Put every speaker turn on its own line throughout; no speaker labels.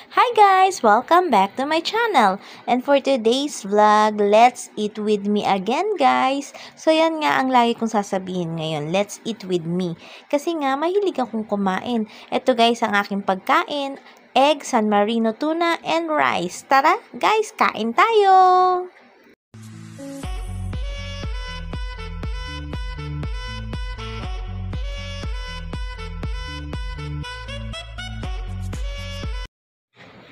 Hi guys! Welcome back to my channel. And for today's vlog, let's eat with me again guys. So yan nga ang lagi kong sasabihin ngayon, let's eat with me. Kasi nga mahilig akong kumain. Ito guys ang aking pagkain, egg, San Marino tuna, and rice. Tara guys, kain tayo!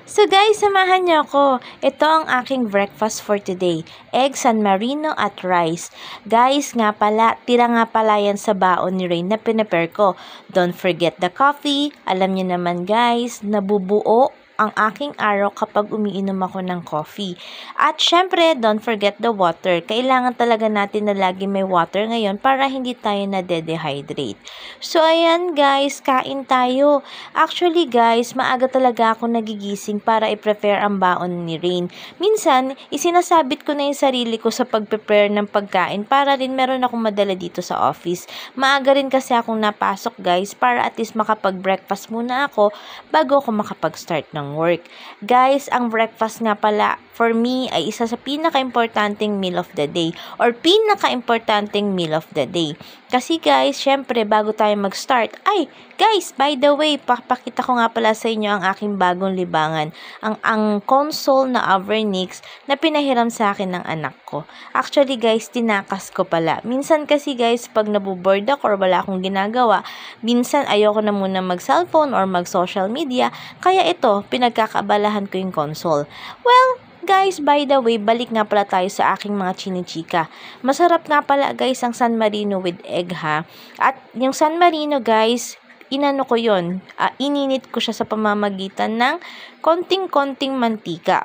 So guys, samahan niyo ako. Ito ang aking breakfast for today. Egg, San Marino at rice. Guys, nga pala, tira nga pala yan sa baon ni Rain na pinapare ko. Don't forget the coffee. Alam niyo naman guys, nabubuo ang aking araw kapag umiinom ako ng coffee. At syempre, don't forget the water. Kailangan talaga natin na lagi may water ngayon para hindi tayo na-dehydrate. So, ayan guys, kain tayo. Actually guys, maaga talaga ako nagigising para i-prepare ang baon ni Rain. Minsan, isinasabit ko na yung sarili ko sa pag-prepare ng pagkain para rin meron akong madala dito sa office. Maaga rin kasi akong napasok guys para at least makapag-breakfast muna ako bago ako makapag-start ng work. Guys, ang breakfast nga pala for me ay isa sa pinaka-importanting meal of the day or pinaka-importanting meal of the day. Kasi guys, syempre bago tayo mag-start, ay guys, by the way, papakita ko nga pala sa inyo ang aking bagong libangan, ang console na Avernix na pinahiram sa akin ng anak ko. Actually guys, tinakas ko pala. Minsan kasi guys, pag nabuboard ako or wala akong ginagawa, minsan ayoko na muna mag-cellphone or mag-social media, kaya ito, pinagkakaabalahan ko yung console. Well, guys, by the way, balik nga pala tayo sa aking mga chinichika. Masarap nga pala guys ang San Marino with egg ha. At yung San Marino guys, inano ko yun, ininit ko siya sa pamamagitan ng konting-konting mantika.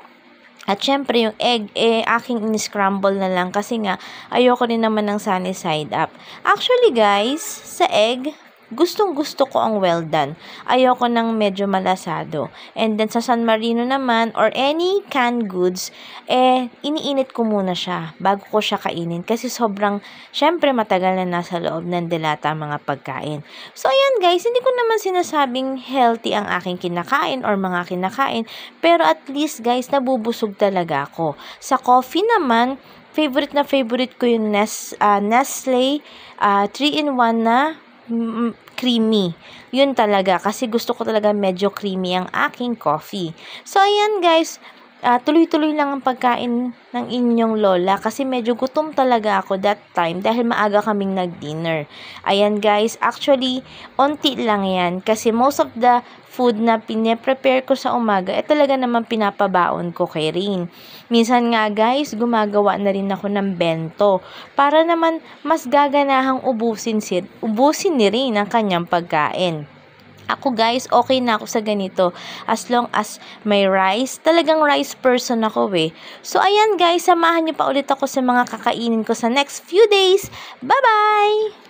At syempre yung egg, aking in-scramble na lang kasi nga ayoko rin naman ng sunny side up. Actually guys, sa egg, gustong-gusto ko ang well done. Ayoko ng medyo malasado. And then sa San Marino naman or any canned goods, iniinit ko muna siya bago ko siya kainin kasi sobrang, syempre matagal na nasa loob ng delata ang mga pagkain. So ayan guys, hindi ko naman sinasabing healthy ang aking kinakain or mga kinakain, pero at least guys, nabubusog talaga ako. Sa coffee naman, favorite ko yung Nestle 3-in-1 na creamy. Yun talaga. Kasi gusto ko talaga medyo creamy ang aking coffee. So, ayan guys. Tuloy-tuloy lang ang pagkain ng inyong lola. Kasi medyo gutom talaga ako that time. Dahil maaga kaming nag-dinner. Ayan guys. Actually, onti lang yan. Kasi most of the food na pinaprepare ko sa umaga, talaga naman pinapabaon ko kay Rain. Minsan nga guys, gumagawa na rin ako ng bento para naman mas gaganahang ubusin ni Rain ang kanyang pagkain. Ako guys, okay na ako sa ganito. As long as may rice, talagang rice person ako eh. So ayan guys, samahan niyo pa ulit ako sa mga kakainin ko sa next few days. Bye-bye!